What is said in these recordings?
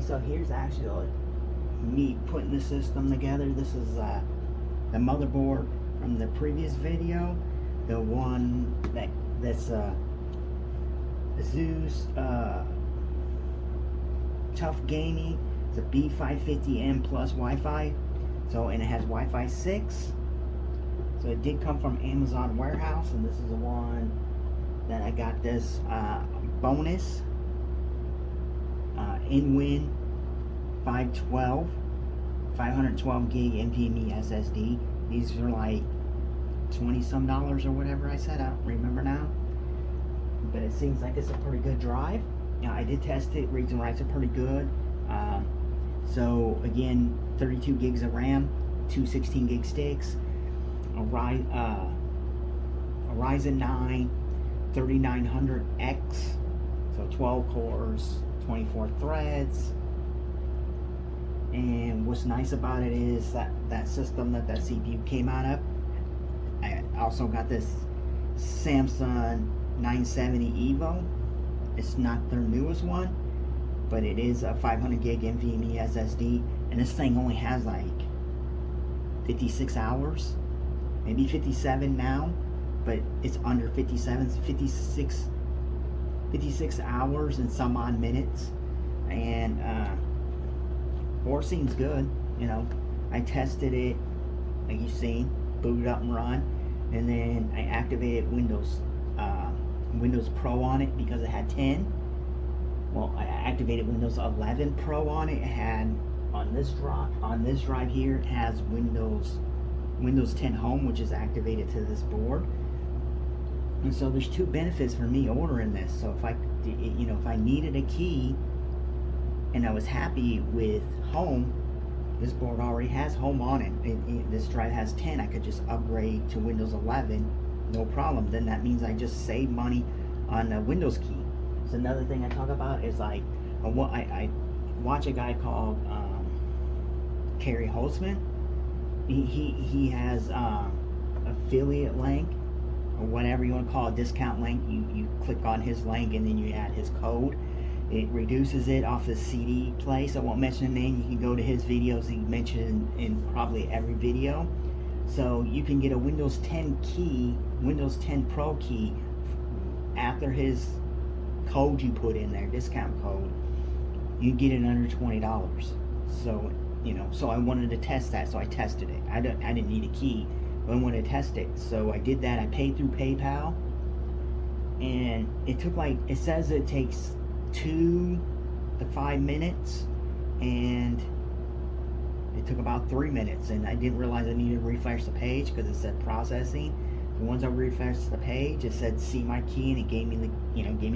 so here's actually me putting the system together. This is the motherboard from the previous video, the one that's Zeus Tough Gaming. It's a B550M plus Wi-Fi, so, and it has Wi-Fi 6. So it did come from Amazon warehouse, and this is the one that I got this bonus in-win 512 gig NVMe SSD. These are like $20 some or whatever I said. I don't remember now, but it seems like it's a pretty good drive. Now I did test it. Reads and writes are pretty good. So again, 32 gigs of RAM, two 16 gig sticks, a Ryzen 9 3900X, so 12 cores, 24 threads. And what's nice about it is that system that CPU came out of. I also got this Samsung 970 EVO. It's not their newest one, but it is a 500 gig NVMe SSD, and this thing only has like 56 hours, maybe 57 now, but it's under 57, 56 hours and some odd minutes. And board seems good, you know. I tested it, like you've seen, booted up and run, and then I activated Windows Pro on it because it had 10. Well, I activated Windows 11 Pro on it. It had on this drive here, it has Windows 10 Home, which is activated to this board. And so there's two benefits for me ordering this. So if I needed a key and I was happy with Home, this board already has Home on it. This drive has 10. I could just upgrade to Windows 11, no problem. Then that means I just save money on the Windows key. So another thing I talk about is like, I watch a guy called Kerry Holtzman. He has affiliate link, or whatever you want to call a discount link. You click on his link and then you add his code. It reduces it off the CD place. I won't mention the name. You can go to his videos. He mentioned in probably every video. So you can get a Windows 10 key, Windows 10 Pro key, after his code you put in there, discount code. You get it under $20. So, you know, so I wanted to test that, so I tested it. I didn't need a key, but I wanted to test it. So I did that. I paid through PayPal, and it took like, it says it takes 2 to 5 minutes, and it took about 3 minutes, and I didn't realize I needed to refresh the page because it said processing. And once I refreshed the page, it said see my key, and it gave me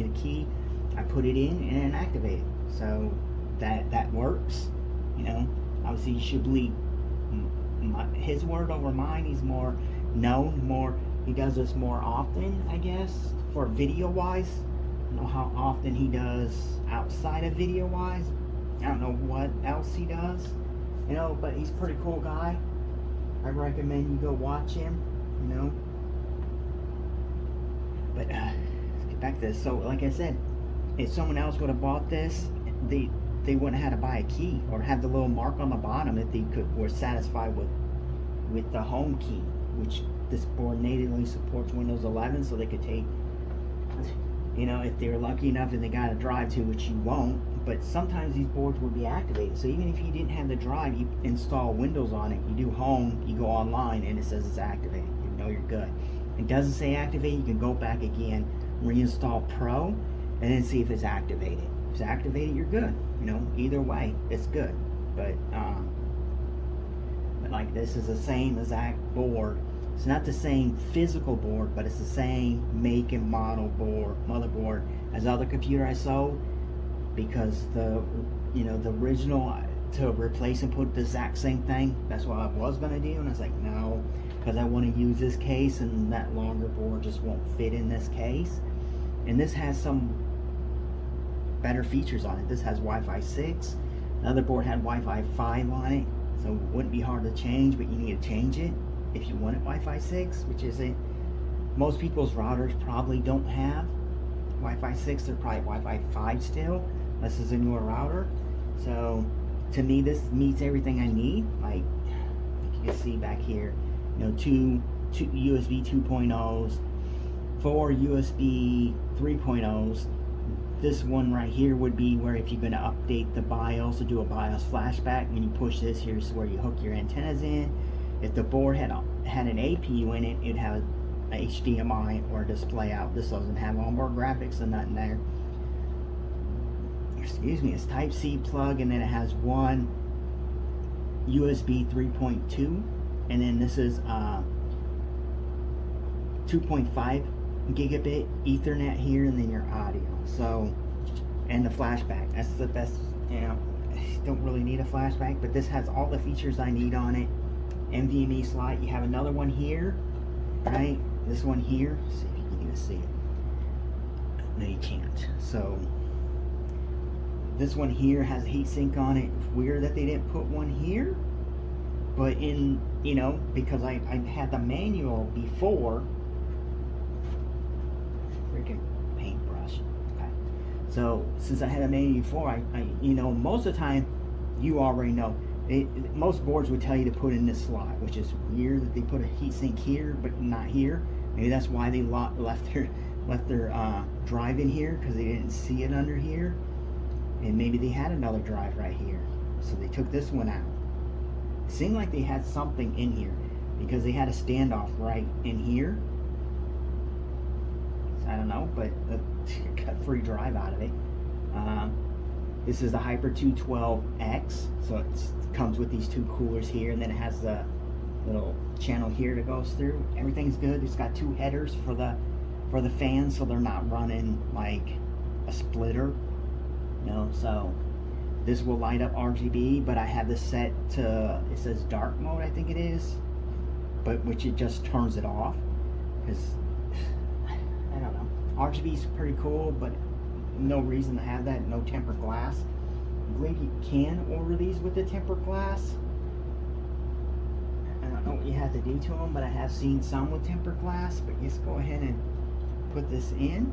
the key. I put it in and activated. So that works. You know, obviously you should believe his word over mine. He's more known, he does this more often, I guess, for video wise. I don't know how often he does outside of video wise. I don't know what else he does, you know, but he's a pretty cool guy. I recommend you go watch him, you know. But let's get back to this. So like I said, if someone else would have bought this, they wouldn't have had to buy a key or have the little mark on the bottom if they were satisfied with the home key, which this board natively supports Windows 11, so they could take, you know, if they're lucky enough and they got a drive to, which you won't, but sometimes these boards would be activated. So even if you didn't have the drive, you install Windows on it, you do home, you go online, and it says it's activated. You know you're good. It doesn't say activate, you can go back again, reinstall Pro, and then see if it's activated. If it's activated, you're good. You know, either way, it's good. But like this is the same exact board. It's not the same physical board, but it's the same make and model motherboard as the other computer I sold, because the original, to replace and put the exact same thing, that's what I was gonna do, and I was like, no, because I want to use this case, and that longer board just won't fit in this case. And this has some better features on it. This has Wi-Fi 6. The other board had Wi-Fi 5 on it, so it wouldn't be hard to change, but you need to change it if you wanted Wi-Fi 6, which isn't. Most people's routers probably don't have Wi-Fi 6. They're probably Wi-Fi 5 still. This is a newer router. So to me, this meets everything I need. Like you can see back here, you know, two USB 2.0s, 4 USB 3.0s. This one right here would be where if you're going to update the BIOS or do a BIOS flashback, when you push this, here's where you hook your antennas in. If the board had an APU in it, it'd have a HDMI or a display out. This doesn't have onboard graphics or nothing there. Excuse me, it's Type-C plug, and then it has one USB 3.2, and then this is 2.5 gigabit Ethernet here, and then your audio. So, and the flashback, that's the best. You know, I don't really need a flashback, but this has all the features I need on it. NVMe slot. You have another one here, right? This one here. Let's see if you can even see it. No, you can't. So this one here has a heatsink on it. It's weird that they didn't put one here, but in, you know, because I had the manual before. Freaking paintbrush. Okay. So since I had a manual before, I you know, most of the time you already know. Most boards would tell you to put in this slot, which is weird that they put a heatsink here but not here. Maybe that's why they left their drive in here, because they didn't see it under here. And maybe they had another drive right here, so they took this one out. It seemed like they had something in here, because they had a standoff right in here. So I don't know, but got free drive out of it. This is the Hyper 212X, so it comes with these two coolers here, and then it has the little channel here that goes through. Everything's good. It's got two headers for the fans, so they're not running like a splitter. You know, so this will light up RGB, but I have this set to, it says dark mode, I think it is, but which it just turns it off, because I don't know. RGB is pretty cool, but no reason to have that. No tempered glass. I believe you can order these with the tempered glass. I don't know what you have to do to them, but I have seen some with tempered glass. But just go ahead and put this in.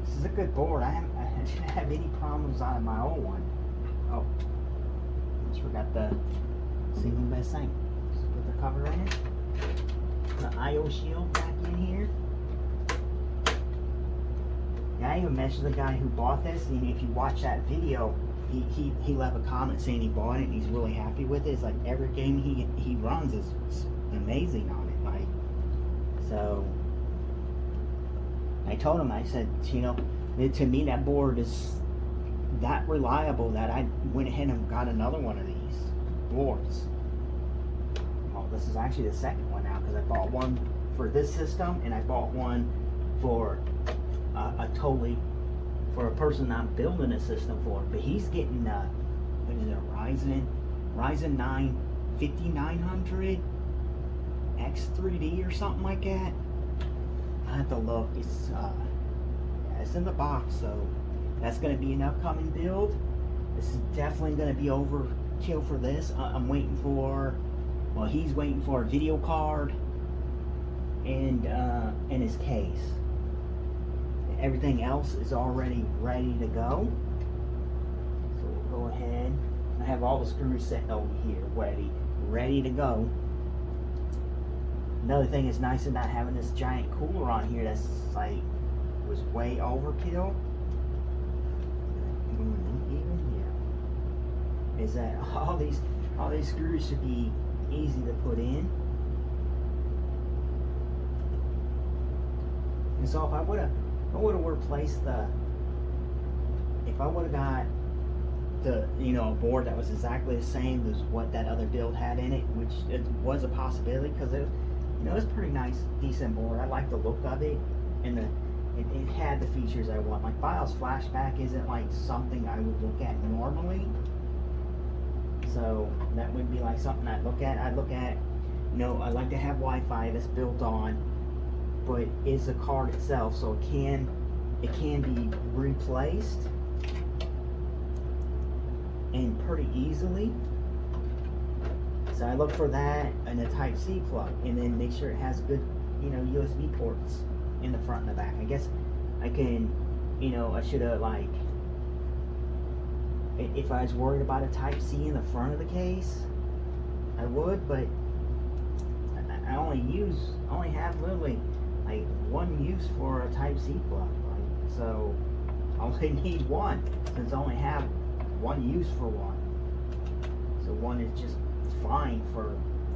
This is a good board. I didn't have any problems out of my old one. Oh, just forgot the single best thing. Just put the cover in it. The IO shield back in here. I even mentioned the guy who bought this, and if you watch that video, he left a comment saying he bought it and he's really happy with it. It's like every game he runs is amazing on it. Like, so I told him, I said, you know, to me that board is that reliable that I went ahead and got another one of these boards. Well, this is actually the second one now, because I bought one for this system, and I bought one for for a person I'm building a system for. But he's getting what is it, Ryzen 9 5900 X3D or something like that. I have to look. It's it's in the box, so that's going to be an upcoming build. This is definitely going to be overkill for this. I'm waiting for, well, he's waiting for a video card and his case. Everything else is already ready to go. So we'll go ahead. I have all the screws set over here ready to go. Another thing is nice of not having this giant cooler on here that's like was way overkill. Even here is that all these screws should be easy to put in. And so if I would have replaced if I would have got a board that was exactly the same as what that other build had in it, which it was a possibility, because it was pretty nice, decent board. I like the look of it, and it had the features I want. Like BIOS flashback isn't like something I would look at normally, so that would be like something I'd look at. I like to have Wi-Fi that's built on, but it's a card itself, so it can be replaced and pretty easily. So I look for that and a Type-C plug, and then make sure it has good, USB ports in the front and the back. I guess I can, I should have if I was worried about a Type-C in the front of the case, I would, but I only have literally like one use for a Type-C plug, right? So I only need one, since I only have one use for one. So one is just fine for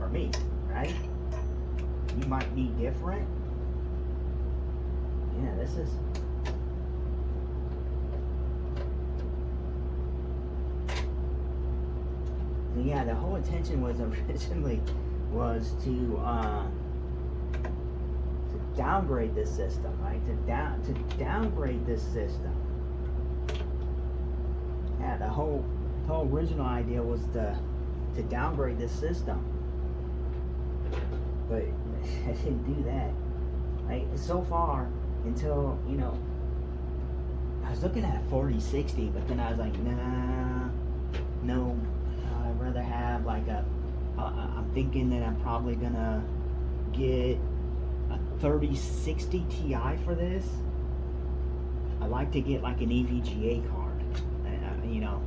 me, right? You might be different. Yeah, this is. Yeah, the whole intention was originally was to downgrade this system, right? To downgrade this system. Yeah, the whole original idea was to downgrade this system, but I didn't do that. Like, so far, until, you know, I was looking at a 4060, but then I was like, nah, no, I'd rather have like I'm thinking that I'm probably gonna get a 3060 Ti for this. I like to get like an EVGA card. You know,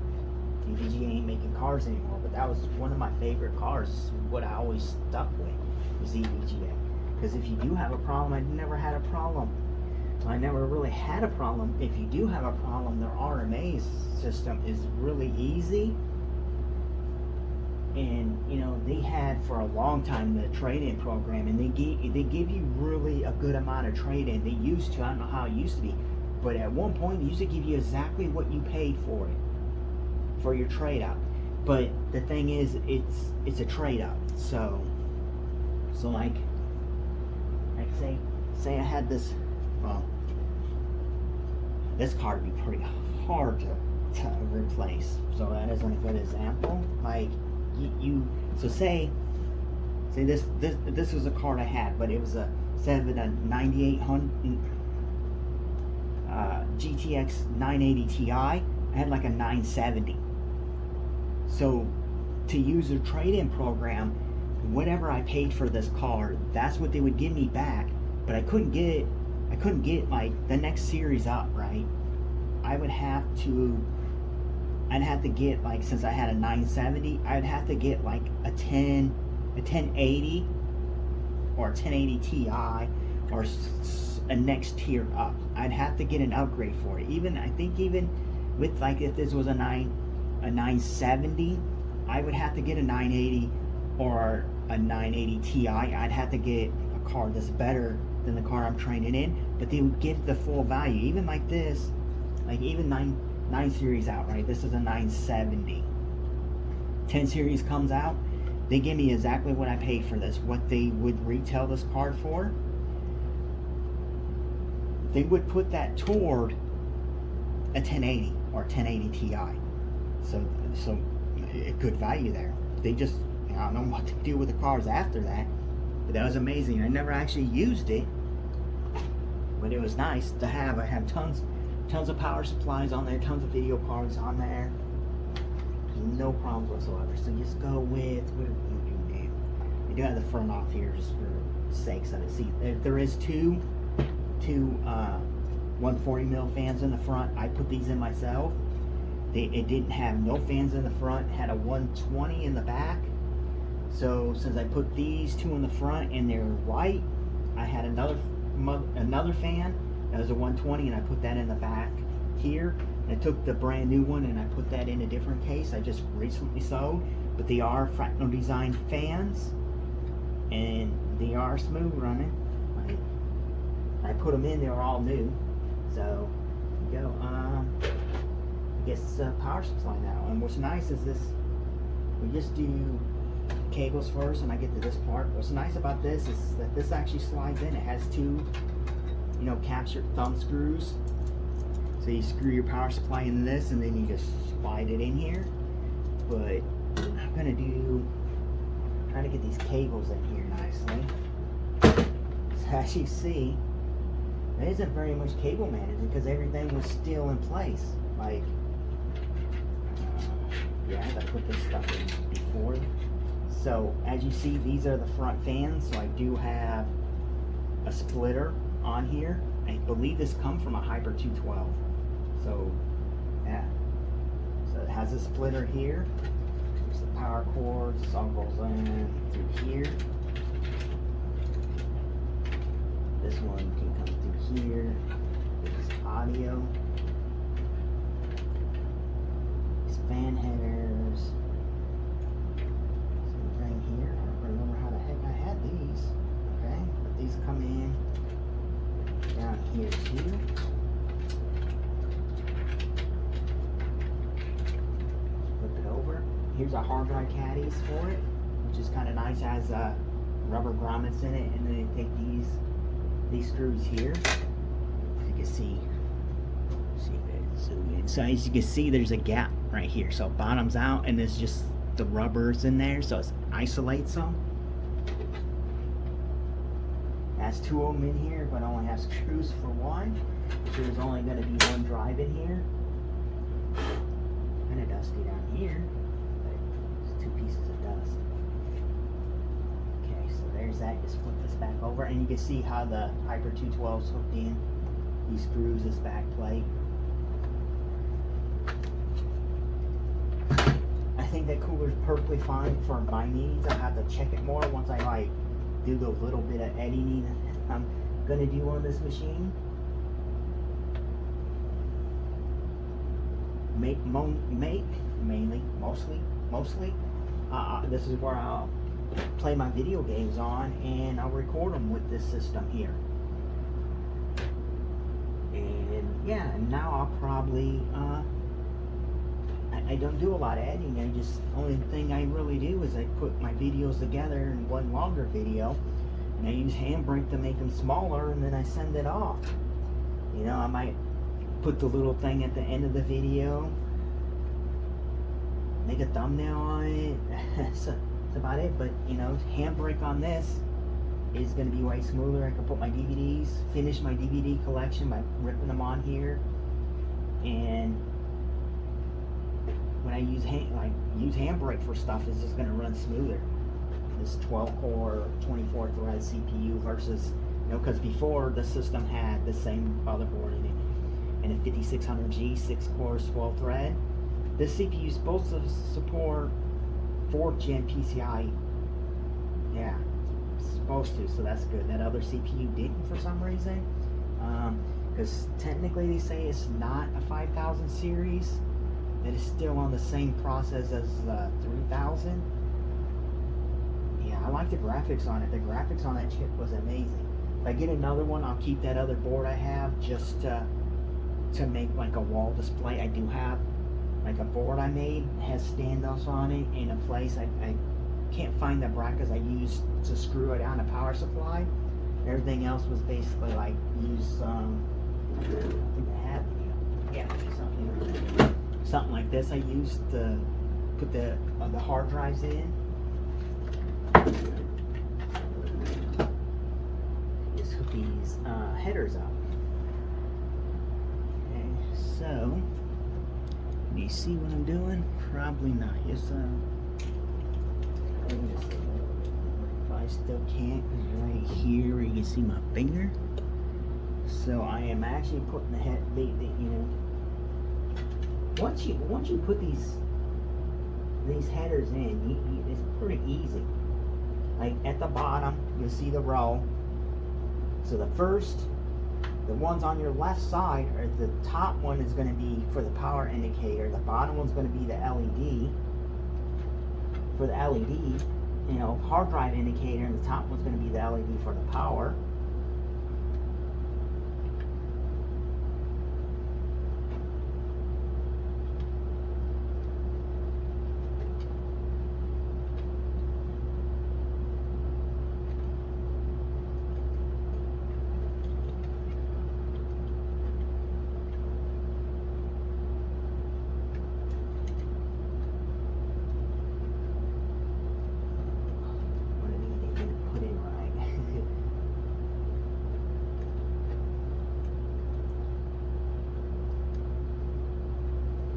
EVGA ain't making cars anymore, but that was one of my favorite cars. What I always stuck with was EVGA. Because if you do have a problem, I never had a problem. I never really had a problem. If you do have a problem, their RMA system is really easy. And you know, they had for a long time the trade-in program, and they give you really a good amount of trade-in. They used to, I don't know how it used to be, but at one point they used to give you exactly what you paid for it, for your trade-out. But the thing is, it's a trade-out. So like say I had this, well, this card would be pretty hard to replace. So that isn't a good example. Like so say this was a card I had, but it was instead of a 9800 GTX 980 Ti, I had like a 970. So to use a trade-in program, whatever I paid for this card, that's what they would give me back. But I couldn't get like the next series up, right? I'd have to get, like, since I had a 970, I'd have to get like a 1080 or a 1080 Ti or a next tier up. I'd have to get an upgrade for it. I think even with, like, if this was a 970, I would have to get a 980 or a 980 Ti. I'd have to get a card that's better than the card I'm trading in, but they would give the full value. Even like this, like even 9 series out, right? This is a 970. 10 series comes out, they give me exactly what I paid for this, what they would retail this card for. They would put that toward a 1080 or 1080 Ti. So a good value there. They just, I don't know what to do with the cards after that, but that was amazing. I never actually used it, but it was nice to have. I have tons of power supplies on there, tons of video cards on there, no problem whatsoever. So just go with, what do we do now? We do have the front off here just for the sakes of it. See, there is two 140mm fans in the front. I put these in myself. It didn't have no fans in the front, had a 120 in the back. So since I put these two in the front and they're white, I had another fan that was a 120, and I put that in the back here. And I took the brand new one and I put that in a different case I just recently sold. But they are fractal design fans, and they are smooth running. I put them in, they were all new. So you go. I guess power supply now. And what's nice is this. We just do cables first, and I get to this part. What's nice about this is that this actually slides in. It has two, you know, captured thumb screws. So you screw your power supply in this, and then you just slide it in here. But I'm gonna try to get these cables in here nicely. So as you see, there isn't very much cable management because everything was still in place. Like, yeah, I gotta put this stuff in before. So as you see, these are the front fans. So I do have a splitter on here. I believe this comes from a Hyper 212. So yeah, so it has has a splitter here. There's the power cords. This all goes in through here. This one can come through here. There's audio. These fan headers. Same thing here. I don't remember how the heck I had these. Okay, but these come in down here too. Flip it over. Here's a hard drive caddies for it, which is kind of nice. It has rubber grommets in it, and then you take these screws here. As you can see if I zoom in. So as you can see, there's a gap right here. So it bottoms out, and there's just the rubbers in there, so it isolates them. It has 2 of them in here, but only has screws for one. So there's only going to be one drive in here. Kind of dusty down here, but it's 2 pieces of dust. Okay, so there's that. Just flip this back over, and you can see how the Hyper 212 is hooked in. These screws, this back plate. I think that cooler is perfectly fine for my needs. I have to check it more once I like do the little bit of editing I'm gonna do on this machine. Mostly. This is where I'll play my video games on, and I'll record them with this system here. And yeah, and now I'll probably I don't do a lot of editing. Only thing I really do is I put my videos together in one longer video, and I use Handbrake to make them smaller, and then I send it off. You know, I might put the little thing at the end of the video, make a thumbnail on it. That's about it. But you know, Handbrake on this is going to be way smoother. I can put my DVDs, finish my DVD collection by ripping them on here, and when I use Handbrake for stuff, it's just going to run smoother. This 12-core, 24-thread CPU versus, you know, because before the system had the same motherboard in it, and a 5600G, 6 cores, 12 thread. This CPU is supposed to support 4th gen PCIe. Yeah, it's supposed to, so that's good. That other CPU didn't for some reason, because technically they say it's not a 5000 series. It is still on the same process as 3000. Yeah, I like the graphics on it. The graphics on that chip was amazing. If I get another one, I'll keep that other board I have just to make like a wall display. I do have like a board I made, has standoffs on it in a place. I can't find the brackets I used to screw it on a power supply. Everything else was basically like use I think I have, yeah, something like this I used to put the hard drives in. Just hook these headers up. Okay, so do you see what I'm doing? Probably not. Just if I still can't, right here where you can see my finger. So I am actually putting the head, you know. Once you put these headers in, it's pretty easy. Like at the bottom, you'll see the row. So the ones on your left side, or the top one is going to be for the power indicator. The bottom one's going to be the LED. For the LED, you know, hard drive indicator, and the top one's going to be the LED for the power.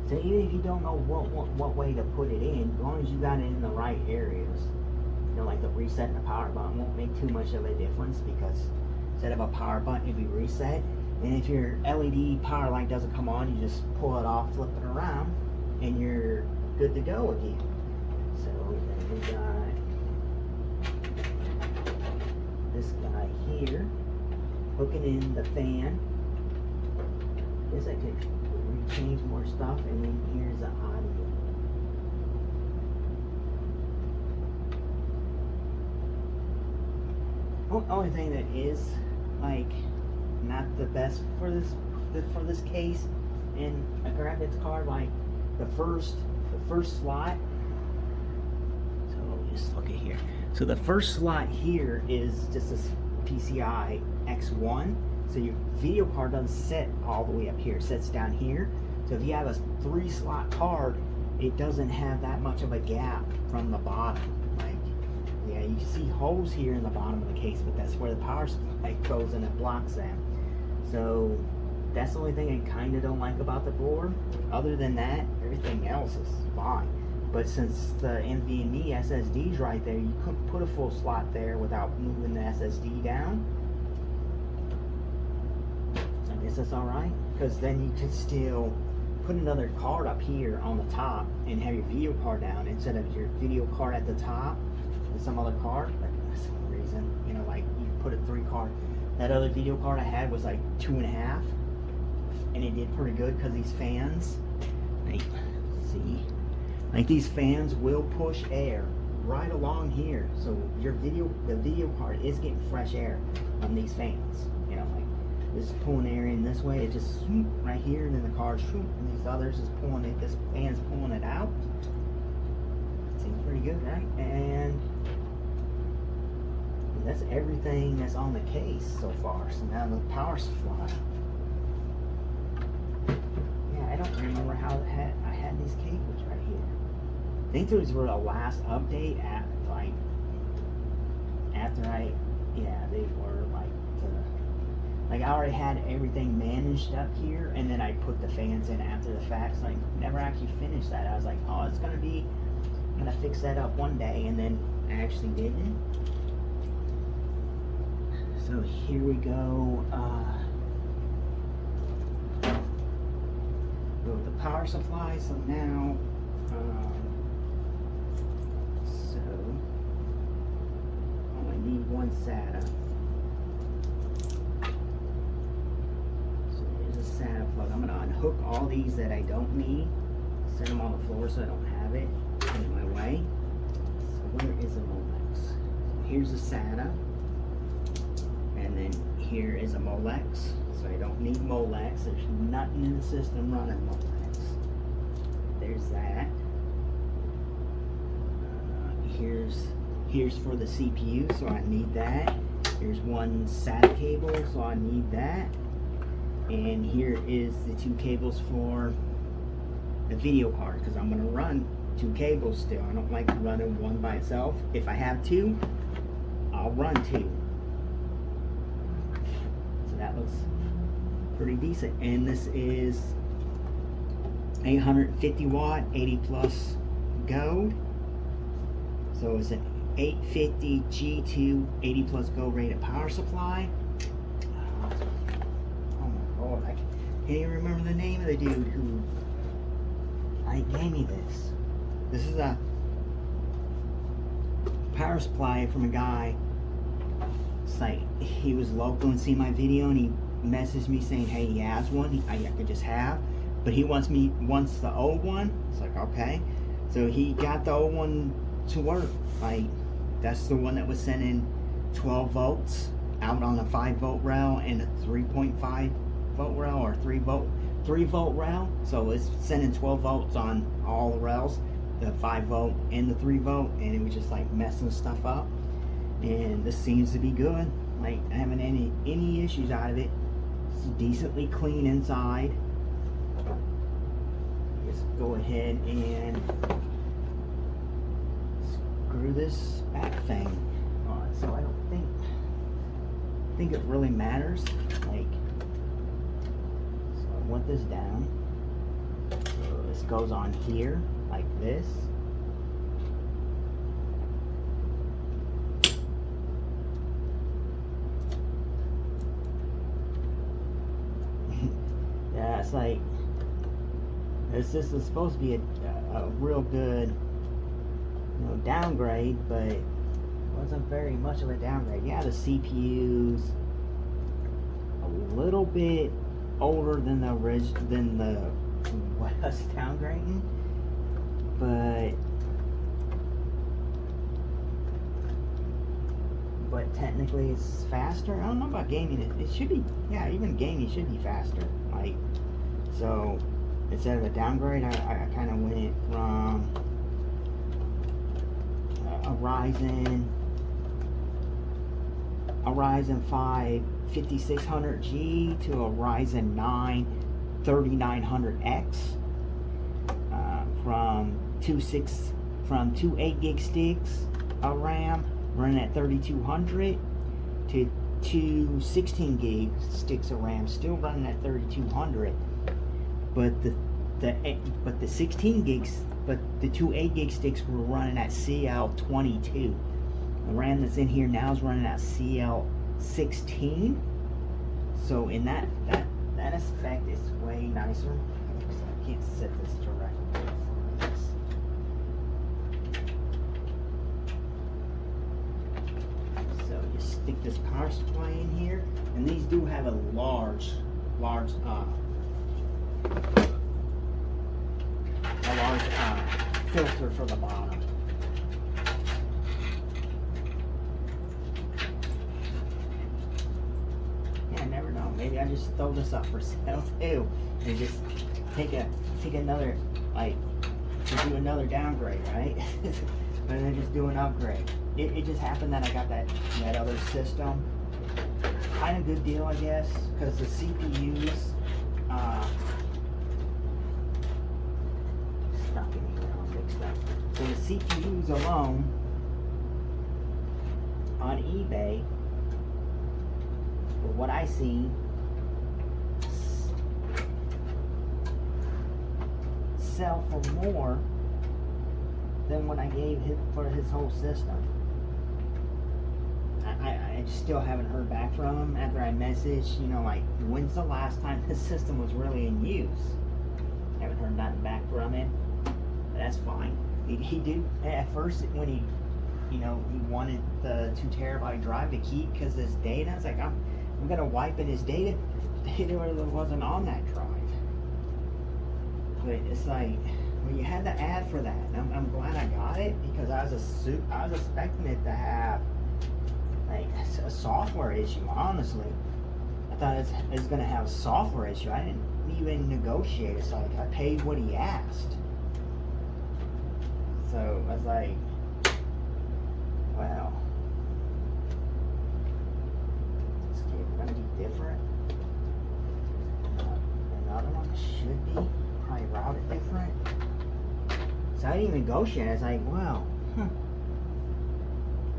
So even if you don't know what way to put it in, as long as you got it in the right areas, you know, like the reset and the power button won't make too much of a difference, because instead of a power button, it'll be reset. And if your LED power light doesn't come on, you just pull it off, flip it around, and you're good to go again. So then we got this guy here hooking in the fan. I guess I could change more stuff, and then here's the audio. Only thing that is like not the best for this case in a graphics card, like the first slot. So just look at here. So the first slot here is just this PCIe X1. So your video card doesn't sit all the way up here, it sits down here. So if you have a 3-slot card, it doesn't have that much of a gap from the bottom. Like, yeah, you can see holes here in the bottom of the case, but that's where the power supply goes and it blocks that. So that's the only thing I kind of don't like about the board. Other than that, everything else is fine. But since the NVMe SSD's right there, you couldn't put a full slot there without moving the SSD down. I guess that's alright, because then you could still put another card up here on the top and have your video card down instead of your video card at the top with some other card. Like, for some reason, you know, like you put a 3 card. That other video card I had was like 2.5, and it did pretty good because these fans, like, see, like these fans will push air right along here, so the video card is getting fresh air on these fans. You know, like this is pulling air in this way, it just swoop right here, and then the card's swoop, and these others is pulling it. This fan's pulling it out. Seems pretty good, right? And that's everything that's on the case so far. So now the power supply. Yeah, I don't remember how I had these cables right here. I think those were the last update at like after they were like I already had everything managed up here, and then I put the fans in after the fact. So I never actually finished that. I was like, oh, I'm gonna fix that up one day, and then I actually didn't. So here we go. Go with the power supply. So now, I only need one SATA. So here's a SATA plug. I'm gonna unhook all these that I don't need, set them on the floor so I don't have it in my way. So where is the Molex? So here's a SATA. And then here is a Molex, so I don't need Molex. There's nothing in the system running Molex. There's that. Here's for the CPU, so I need that. Here's one SATA cable, so I need that. And here is the 2 cables for the video card, because I'm going to run 2 cables still. I don't like running one by itself. If I have 2, I'll run 2. That looks pretty decent. And this is 850 watt 80 plus gold, so it's an 850 G2 80 plus gold rated power supply. Oh my god, I can't even remember the name of the dude who gave me this. This is a power supply from a guy. It's like he was local and see my video, and he messaged me saying, hey, he has one I could just have, but he wants the old one. It's like, okay. So he got the old one to work. Like, that's the one that was sending 12 volts out on a 5 volt rail and a 3.5 volt rail, or 3 volt rail. So it's sending 12 volts on all the rails, the 5 volt and the 3 volt, and it was just like messing stuff up. And this seems to be good. Like, I haven't any issues out of it. It's decently clean inside. Just go ahead and screw this back thing on. So I don't think it really matters. Like, so I want this down. So this goes on here like this. Yeah, it's like This is supposed to be a real good, downgrade, but it wasn't very much of a downgrade. Yeah, the CPU's a little bit older than the what was downgrading, but technically it's faster. I don't know about gaming. It should be, yeah, even gaming should be faster. Like, so instead of a downgrade, I kind of went from a Ryzen 5 5600G to a Ryzen 9 3900X, from two 8 gig sticks of RAM running at 3200 to two 16 gig sticks of RAM still running at 3200, but the 16 gigs, but the two 8 gig sticks were running at CL22. The RAM that's in here now is running at CL16. So in that aspect, it's way nicer. I can't set this directly for this. So you stick this power supply in here, and these do have a large filter for the bottom. Yeah, I never know. Maybe I just throw this up for sale too, and just take another, like, to do another downgrade, right? And then just do an upgrade. It just happened that I got that other system. Kind of good deal, I guess, because the CPUs, so the CPUs alone on eBay, for what I seen, sell for more than what I gave him for his whole system. I still haven't heard back from him after I messaged, like, when's the last time this system was really in use? Haven't heard nothing back from him. But that's fine. He did at first when he wanted the 2 terabyte drive to keep because his data. I was like, I'm gonna wipe in his data. Data wasn't on that drive. But it's like, well, you had the ad for that. And I'm glad I got it because I was expecting it to have like a software issue. Honestly, I thought it was gonna have a software issue. I didn't even negotiate it. So I paid what he asked. So I was like, wow, is this cable gonna be different? Another one should be probably routed different. So I didn't even negotiate. I was like, wow,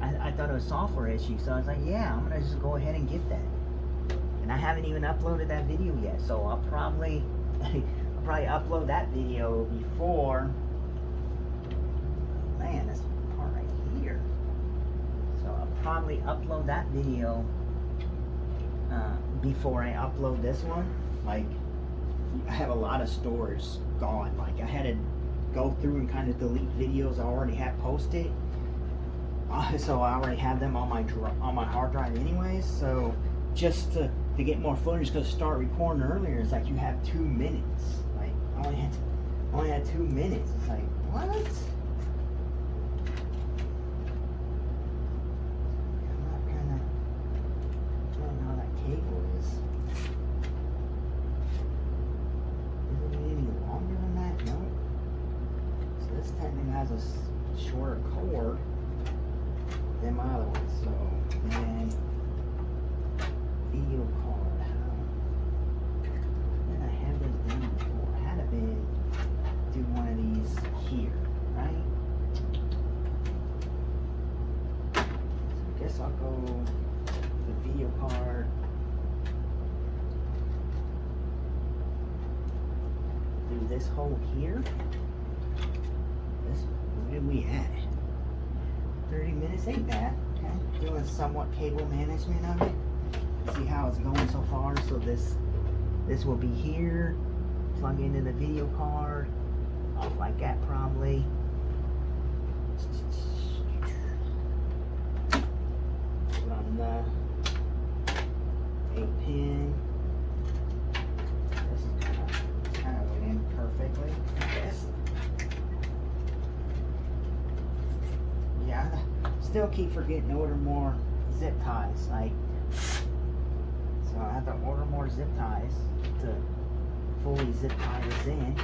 I thought it was a software issue. So I was like, yeah, I'm gonna just go ahead and get that. And I haven't even uploaded that video yet. So I'll probably upload that video before. Man, this part right here. So I'll probably upload that video before I upload this one. Like, I have a lot of storage gone. Like, I had to go through and kind of delete videos I already had posted. So I already have them on my hard drive anyways. So just to get more footage, because start recording earlier, it's like you have 2 minutes. Like, I only had 2 minutes. It's like, what? Cable is it any longer than that? No. So this technically has a shorter cord than my other one. So, and video card. How did I have this done before? I had to do one of these here, right? So I guess I'll go the video card. This hole here. Where did we at? 30 minutes ain't bad. Okay. Doing somewhat cable management of it. See how it's going so far. So this will be here. plug into the video card, off like that probably. Run the 8-pin. This is kind of went in perfectly, I guess. Yeah, I still keep forgetting to order more zip ties. So I have to order more zip ties to fully zip tie this in.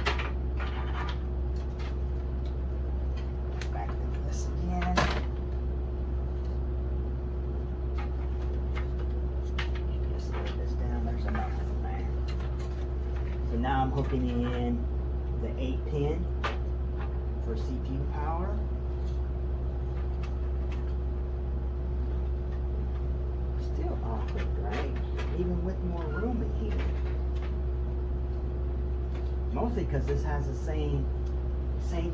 Back to this again. Just lay this down. There's enough in there. So now I'm hooking in the 8-pin for CPU power. Still awkward, right? Even with more room in here. Mostly because this has the same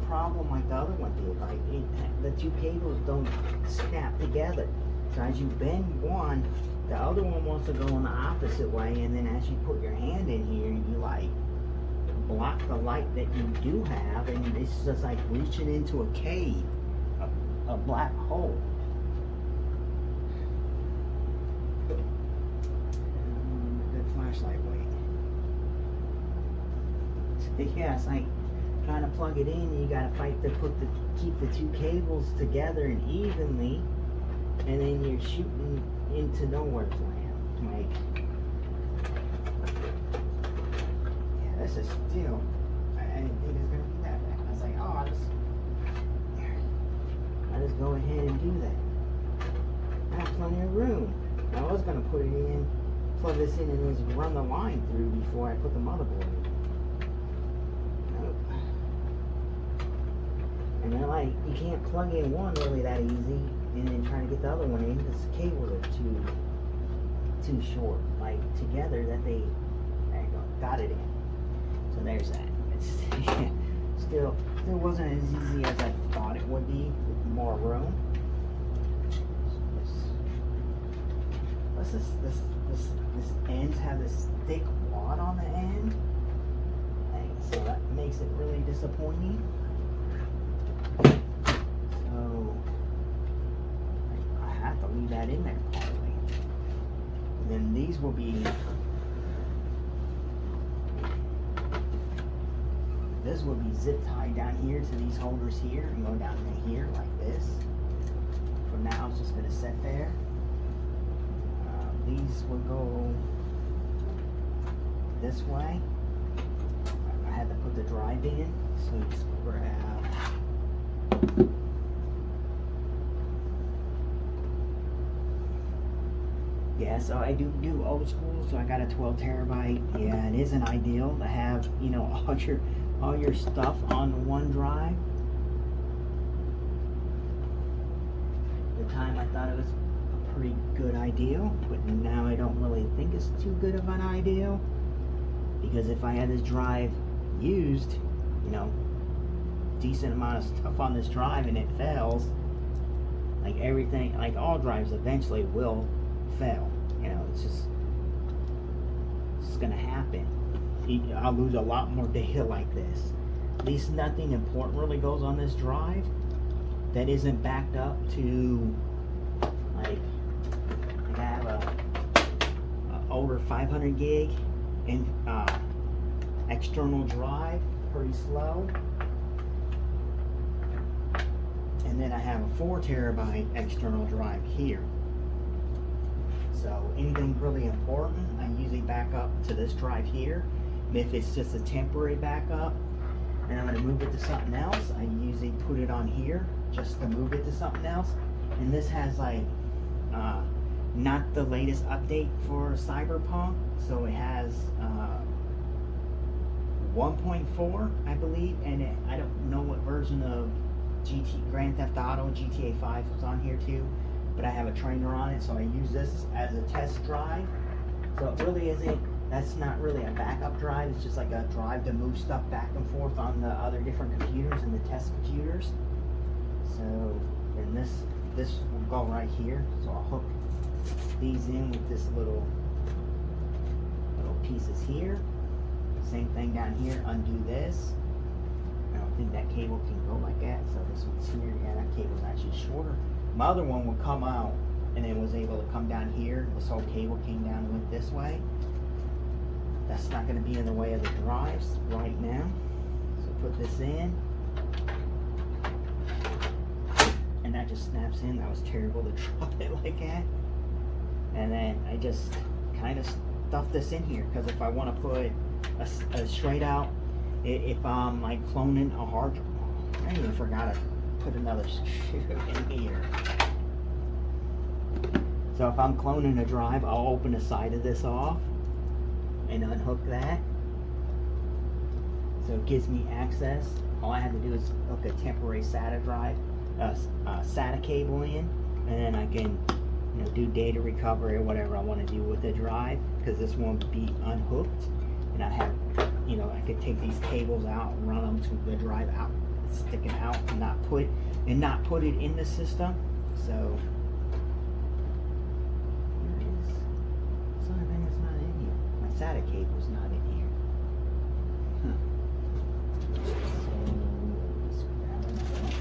problem like the other one did. Like the two cables don't snap together. So as you bend one, the other one wants to go in the opposite way, and then as you put your hand in here, you like block the light that you do have, and it's just like reaching into a cave, a black hole. Good flashlight weight. Yeah, it's like trying to plug it in. You gotta fight to keep the two cables together and evenly, and then you're shooting into nowhere's land. Like, yeah, this is still. I didn't think it was gonna be that bad. I was like, oh, I just go ahead and do that. I have plenty of room. I was gonna put it in, plug this in, and just run the line through before I put the motherboard in. And they're like, you can't plug in one really that easy, and then trying to get the other one in because the cables are too short, like together. That there you go, got it in. So there's that. It's still wasn't as easy as I thought it would be with more room. So this ends have this thick wad on the end, so that makes it really disappointing. So I have to leave that in there partly. And then these will be, this will be zip tied down here to these holders here and go down to here like this. For now, it's just going to sit there. These will go this way. I had to put the drive in, so you just grab. Yeah, so I do old school, so I got a 12 terabyte. Yeah, it isn't ideal to have, you know, all your stuff on one drive. At the time I thought it was a pretty good ideal, but now I don't really think it's too good of an ideal, because if I had this drive used, you know, decent amount of stuff on this drive and it fails, like everything, like all drives eventually will fail. You know, it's just gonna happen. I'll lose a lot more data like this. At least nothing important really goes on this drive that isn't backed up to, like I have a older 500 gig and external drive, pretty slow. And then I have a 4 terabyte external drive here. So anything really important, I usually back up to this drive here. And if it's just a temporary backup and I'm going to move it to something else, I usually put it on here just to move it to something else. And this has like not the latest update for Cyberpunk, so it has 1.4, I believe, and I don't know what version of Grand Theft Auto, GTA 5 was on here too, but I have a trainer on it, so I use this as a test drive. So it really isn't, that's not really a backup drive, it's just like a drive to move stuff back and forth on the other different computers and the test computers. So, and this will go right here, so I'll hook these in with this little pieces here. Same thing down here, undo this. I don't think that cable can go like that, so this one's here. Yeah, that cable's actually shorter. My other one would come out and then was able to come down here. This whole cable came down and went this way. That's not going to be in the way of the drives right now. So put this in. And that just snaps in. That was terrible to drop it like that. And then I just kind of stuff this in here, because if I want to put a straight out, if I'm like cloning a hard drive, I even forgot to put another shoe in here. So if I'm cloning a drive, I'll open the side of this off and unhook that. So it gives me access. All I have to do is hook a temporary SATA drive, SATA cable in, and then I can, you know, do data recovery or whatever I want to do with the drive, because this won't be unhooked. And I have, you know, I could take these cables out and run them to the drive out, sticking out, and not put it in the system. So here it is. Son of a gun, it's not in here. My SATA cable's not in here. So let's grab another one.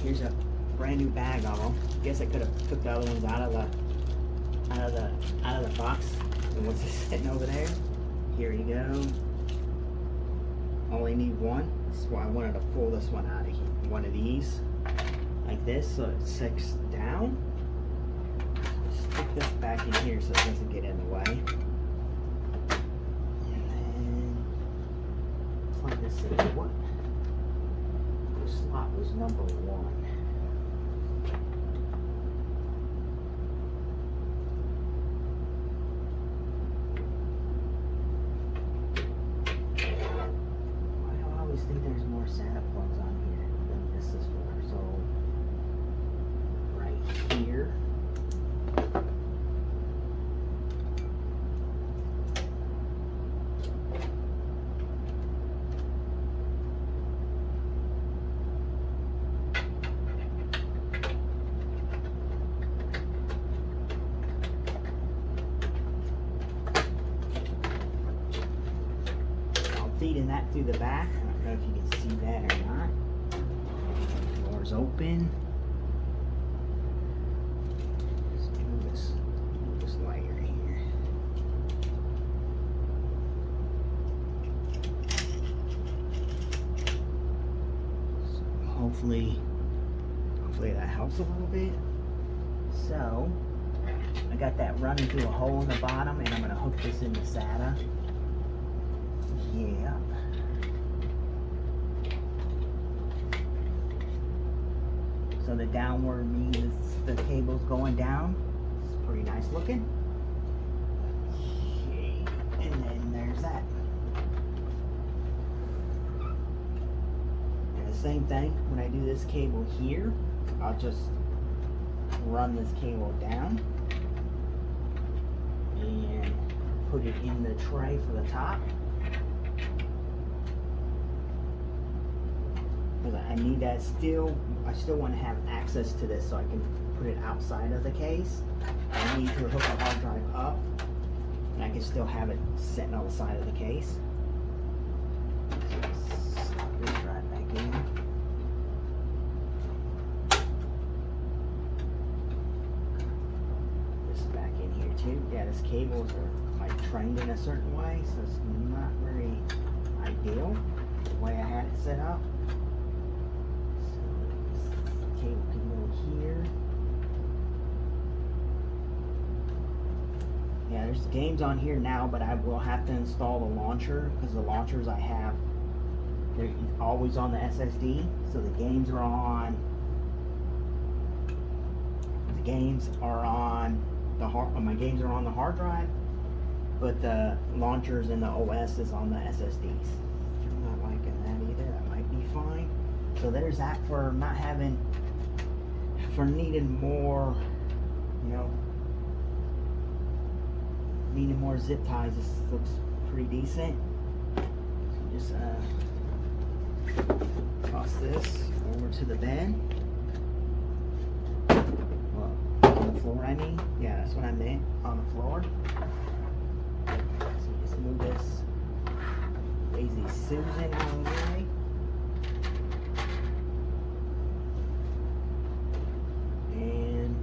Here's a brand new bag of them. Guess I could have took the other ones out of the box. And what's this sitting over there? Here you go. Only need one. That's why I wanted to pull this one out of here. One of these, like this, so it sticks down. Stick this back in here so it doesn't get in the way. And then plug this in. What? The slot was number 1. I always think there's more SATA plugs on here than this is for. So right here. Feeding that through the back. I don't know if you can see that or not. Doors open. Let's move this layer here. So hopefully that helps a little bit. So I got that running through a hole in the bottom, and I'm going to hook this into SATA. Yeah. So the downward means the cable's going down. It's pretty nice looking. Okay. And then there's that. And the same thing, when I do this cable here, I'll just run this cable down and put it in the tray for the top. I need that still. I still want to have access to this so I can put it outside of the case. I need to hook a hard drive up, and I can still have it sitting on the side of the case. Slot this right back in. This back in here too. Yeah, this cables are like trained in a certain way, so it's not very ideal the way I had it set up. Cable can go here. Yeah, there's games on here now, but I will have to install the launcher, because the launchers I have, they're always on the SSD. So the games are on my games are on the hard drive, but the launchers and the OS is on the SSDs. I'm not liking that either. That might be fine. So there's that for not having, for needing more, you know, needing more zip ties. This looks pretty decent. So just toss this over to the bed. Well, on the floor, I mean. Yeah, that's what I meant, on the floor. So just move this lazy Susan out of the way. And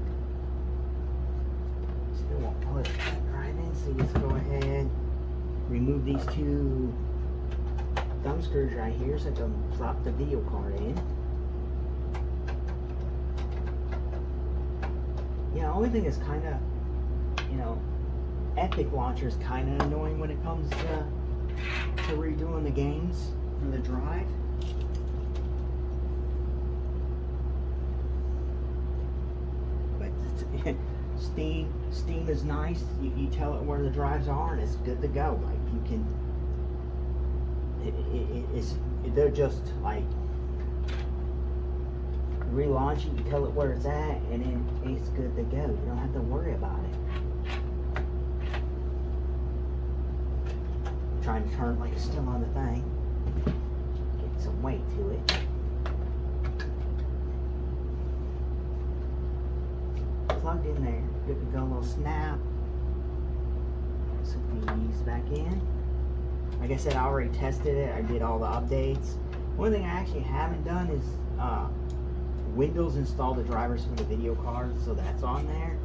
still won't put that right in, so just go ahead, remove these two thumb screws right here so I can plop the video card in. Yeah, the only thing is kind of, you know, Epic Launcher is kind of annoying when it comes to redoing the games for the drive. But Steam is nice. You tell it where the drives are and it's good to go. Like you can, they're just like relaunch it, you tell it where it's at, and then it's good to go. You don't have to worry about it. I'm trying to turn it like it's still on the thing. Get some weight to it. Plugged in there, good to go. A little snap. Slip these back in. Like I said, I already tested it. I did all the updates. One thing I actually haven't done is Windows install the drivers for the video card, so that's on there.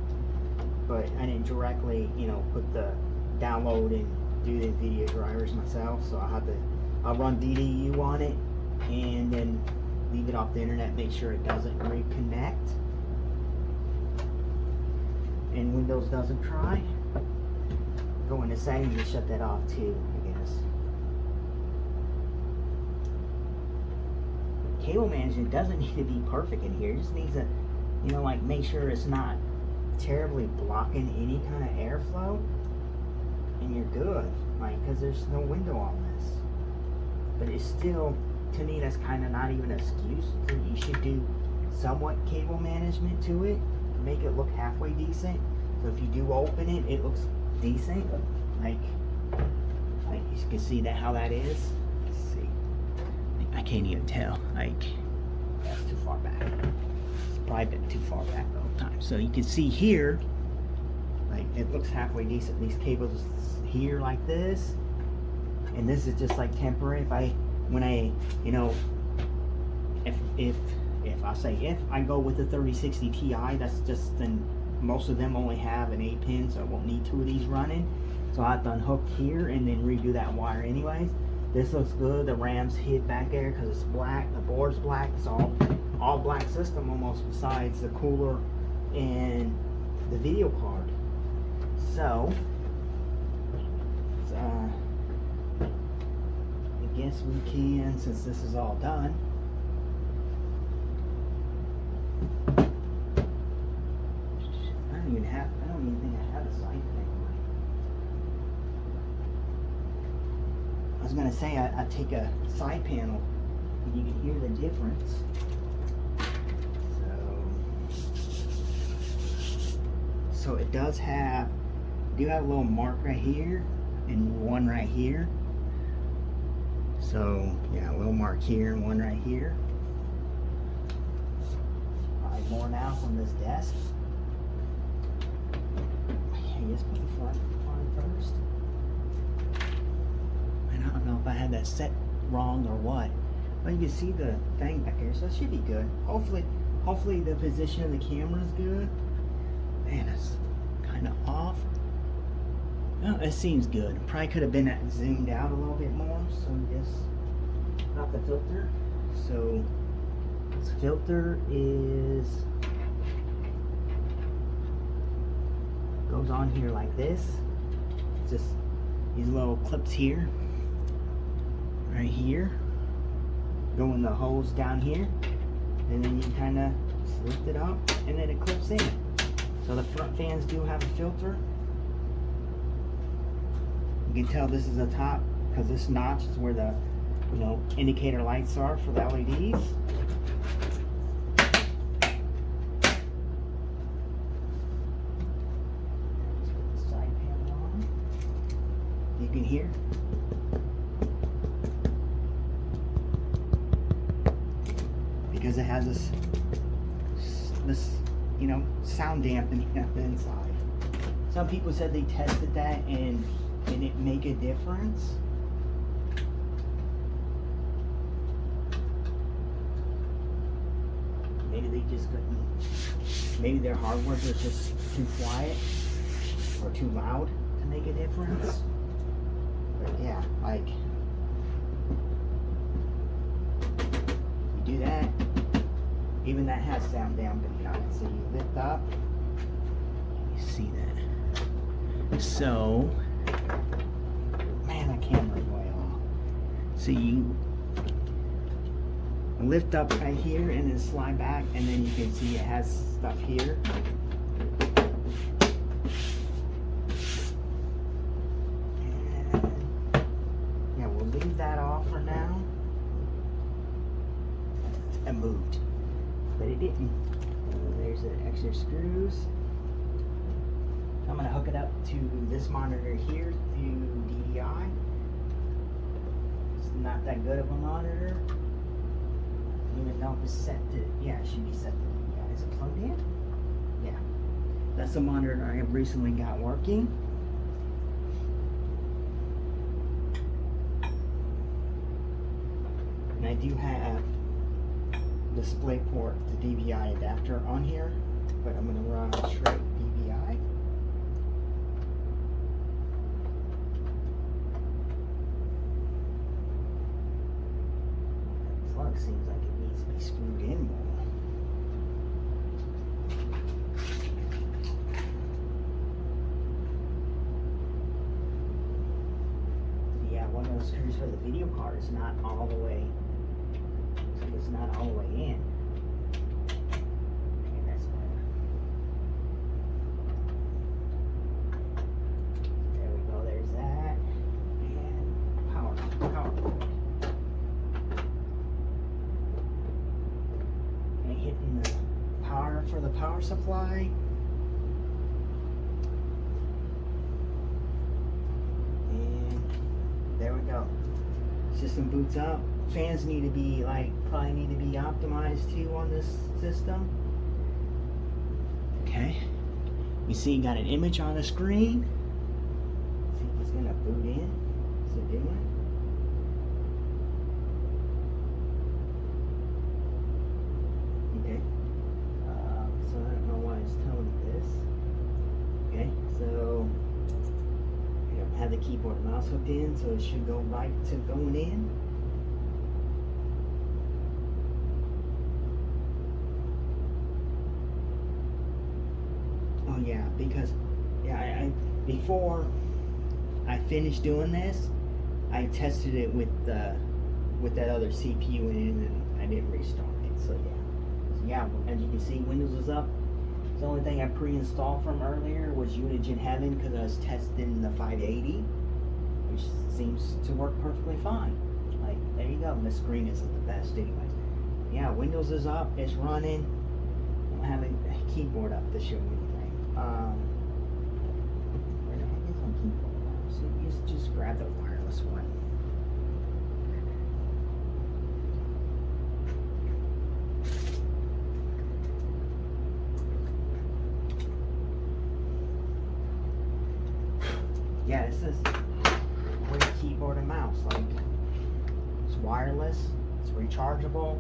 But I didn't directly, you know, put the download and do the Nvidia drivers myself. So I'll run DDU on it and then leave it off the internet. Make sure it doesn't reconnect and Windows doesn't try. Go into settings and shut that off too, I guess. Cable management doesn't need to be perfect in here. It just needs to, you know, like make sure it's not terribly blocking any kind of airflow, and you're good. Like, because there's no window on this. But it's still, to me, that's kind of not even an excuse. You should do somewhat cable management to it, make it look halfway decent. So if you do open it, it looks decent. Like you can see that how that is. Let's see. I can't even tell. Like, that's too far back. It's probably been too far back the whole time. So you can see here, like it looks halfway decent. These cables here like this, and this is just like temporary. If I go with the 3060 Ti, that's just, then most of them only have an 8-pin, so I won't need 2 of these running. So I have to unhook here and then redo that wire anyways. This looks good. The RAM's hid back there because it's black. The board's black. It's all black system almost, besides the cooler and the video card. So I guess we can, since this is all done, I don't even think I have a side panel. I was gonna say I take a side panel and you can hear the difference. So it does have, do have a little mark right here and one right here. So yeah, a little mark here and one right here. Probably more now from this desk. Okay, let's put the front on first. I don't know if I had that set wrong or what. But you can see the thing back here, so it should be good. Hopefully the position of the camera is good. Man, it's kind of off. Oh, it seems good. Probably could have been zoomed out a little bit more. So just not the filter. So this filter goes on here like this. Just these little clips here, right here, go in the holes down here, and then you kind of lift it up, and then it clips in. So the front fans do have a filter. You can tell this is the top because this notch is where the indicator lights are for the LEDs. can hear. Because it has this you know, sound dampening on the inside. Some people said they tested that and it didn't make a difference. Maybe they just couldn't, maybe their hardware was just too quiet or too loud to make a difference. But yeah, like, you do that, even that has sound dampening on it. So you lift up, you see that. So, man, that camera's way off. So you lift up right here and then slide back, and then you can see it has stuff here. And yeah, we'll leave that off for now. It moved, but it didn't. There's the extra screws. I'm going to hook it up to this monitor here through DVI. It's not that good of a monitor. I don't even know if it's set to, yeah, it should be set to DVI. Is it plugged in? Yeah. That's the monitor I have recently got working. And I do have DisplayPort, the DVI adapter on here, but I'm going to run straight DVI. This plug seems like it needs to be screwed in more. Yeah, one of those screws for the video card is not all the way. It's not all the way in. Okay, that's better. There we go, there's that. And power cord. And hitting the power for the power supply. And there we go. System boots up. Fans need to be probably need to be optimized too on this system. Okay, you see, got an image on the screen. See if it's gonna boot in. Is it doing? Okay. So I don't know why it's telling me this. Okay, so I don't have the keyboard and mouse hooked in, so it should go right to going in. Oh yeah, because yeah, before I finished doing this, I tested it with that other CPU in, and I didn't restart it. So yeah, as you can see, Windows is up. The only thing I pre-installed from earlier was Unigine Heaven because I was testing the 580, which seems to work perfectly fine. Like, there you go. The screen isn't the best, anyways. Yeah, Windows is up. It's running. I don't have a keyboard up to show you. Where the heck is my keyboard now? So you just grab the wireless one. Yeah, this is a great keyboard and mouse. Like, it's wireless, it's rechargeable.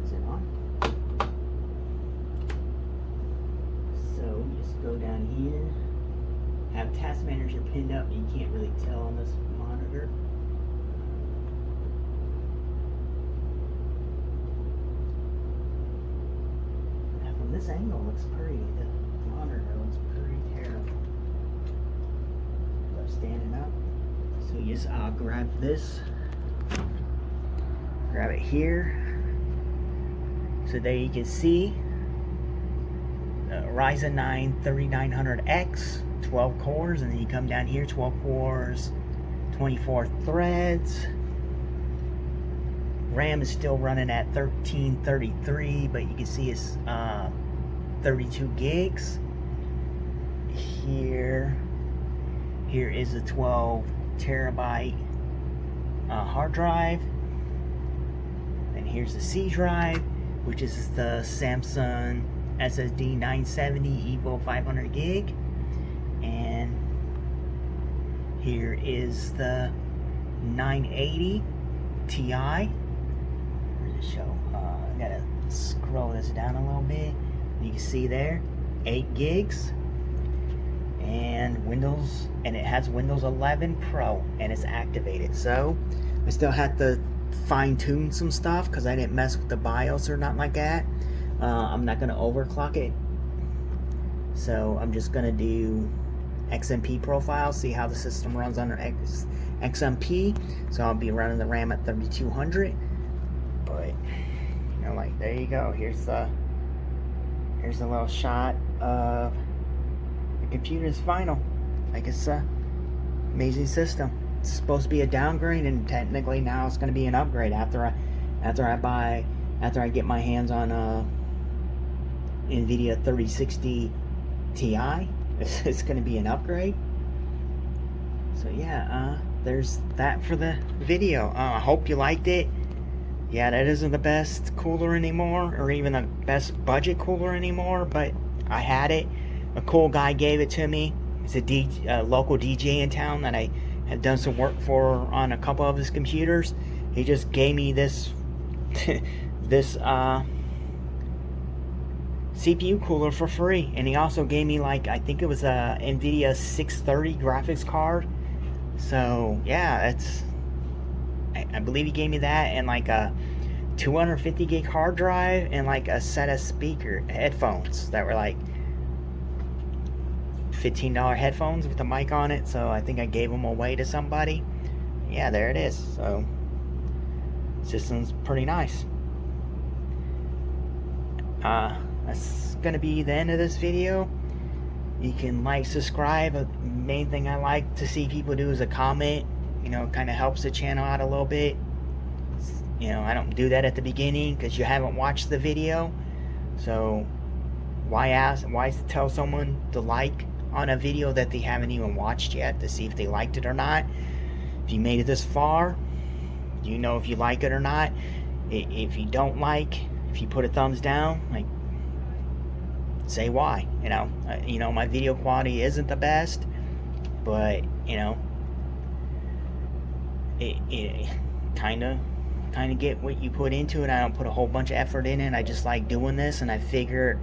Is it on? So just go down here, have Task Manager pinned up. You can't really tell on this monitor. Now from this angle, it looks pretty. The monitor looks pretty terrible. Love standing up. So yes, I'll grab this. Grab it here. So there you can see. Ryzen 9 3900X, 12 cores, and then you come down here, 12 cores, 24 threads. RAM is still running at 1333, but you can see it's 32 gigs. here is a 12 terabyte hard drive. And here's the C drive, which is the Samsung SSD 970 Evo 500 gig. And here is the 980 Ti. Where's the show? I gotta scroll this down a little bit. You can see there, 8 gigs. And Windows, and it has Windows 11 Pro, and it's activated. So I still had to fine-tune some stuff because I didn't mess with the BIOS or nothing like that. I'm not going to overclock it, so I'm just going to do XMP profile, see how the system runs under XMP. So I'll be running the RAM at 3200. But you know, like, there you go. Here's a little shot of computer's final. Like, it's a amazing system. It's supposed to be a downgrade, and technically now it's going to be an upgrade after I get my hands on Nvidia 3060 Ti. It's going to be an upgrade. So yeah, there's that for the video. I hope you liked it. Yeah, that isn't the best cooler anymore, or even the best budget cooler anymore, but I had it. A cool guy gave it to me. He's a local DJ in town that I have done some work for on a couple of his computers. He just gave me this this CPU cooler for free, and he also gave me, like, I think it was a Nvidia 630 graphics card. So yeah, it's I believe he gave me that, and like a 250 gig hard drive, and like a set of headphones that were like $15 headphones with a mic on it. So I think I gave them away to somebody. Yeah, there it is. So system's pretty nice. That's gonna be the end of this video. You can like, subscribe. The main thing I like to see people do is a comment. You know, it kind of helps the channel out a little bit. You know, I don't do that at the beginning because you haven't watched the video. So why tell someone to like on a video that they haven't even watched yet to see if they liked it or not? If you made it this far, you know if you like it or not. If you don't like, if you put a thumbs down, like, say why. You know, my video quality isn't the best, but you know, it kind of get what you put into it. I don't put a whole bunch of effort in it. I just like doing this, and I figure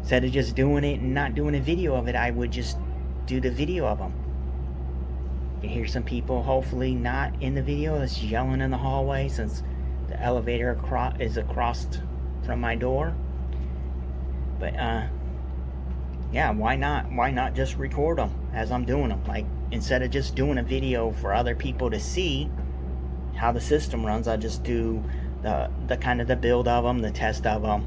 instead of just doing it and not doing a video of it, I would just do the video of them. You hear some people, hopefully not in the video, that's yelling in the hallway since the elevator is across from my door. But yeah, why not just record them as I'm doing them? Like, instead of just doing a video for other people to see how the system runs, I just do the kind of the build of them, the test of them,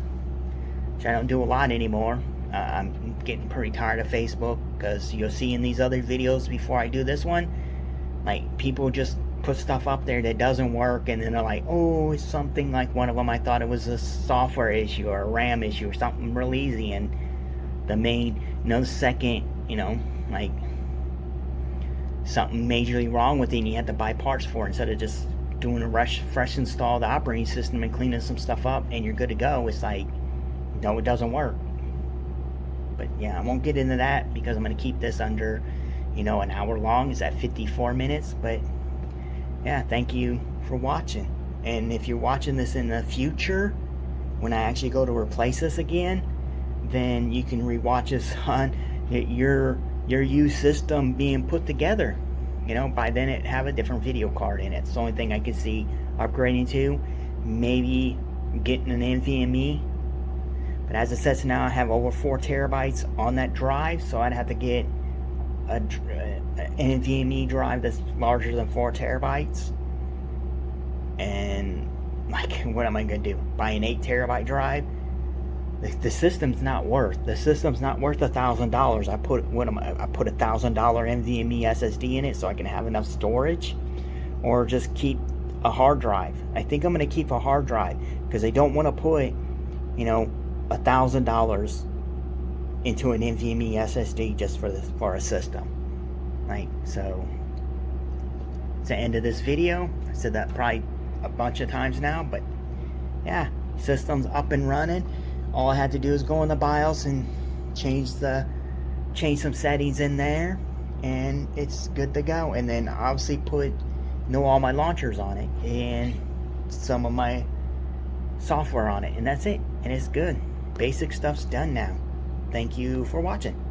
which I don't do a lot anymore. I'm getting pretty tired of Facebook, because you'll see in these other videos before I do this one, like, people just put stuff up there that doesn't work, and then they're like, oh, it's something, like one of them, I thought it was a software issue or a RAM issue or something real easy, and the second, you know, like, something majorly wrong with it and you had to buy parts for it, instead of just doing a fresh install of the operating system and cleaning some stuff up and you're good to go. It's like, no, it doesn't work. But yeah, I won't get into that because I'm going to keep this under, you know, an hour long. It's at 54 minutes. But yeah, thank you for watching. And if you're watching this in the future, when I actually go to replace this again, then you can rewatch this on your used system being put together. You know, by then it have a different video card in it. It's the only thing I can see upgrading to. Maybe getting an NVMe. But as it says now, I have over 4 terabytes on that drive, so I'd have to get an NVMe drive that's larger than 4 terabytes. And like, what am I gonna do? Buy an 8 terabyte drive? The system's not worth $1,000. I put a $1,000 NVMe SSD in it so I can have enough storage, or just keep a hard drive. I think I'm going to keep a hard drive because I don't want to put, you know, $1,000 into an NVMe SSD just for a system. Like, so it's the end of this video. I said that probably a bunch of times now, but yeah, system's up and running. All I had to do is go in the BIOS and change some settings in there, and it's good to go. And then obviously put all my launchers on it and some of my software on it, and that's it. And it's good. Basic stuff's done now. Thank you for watching.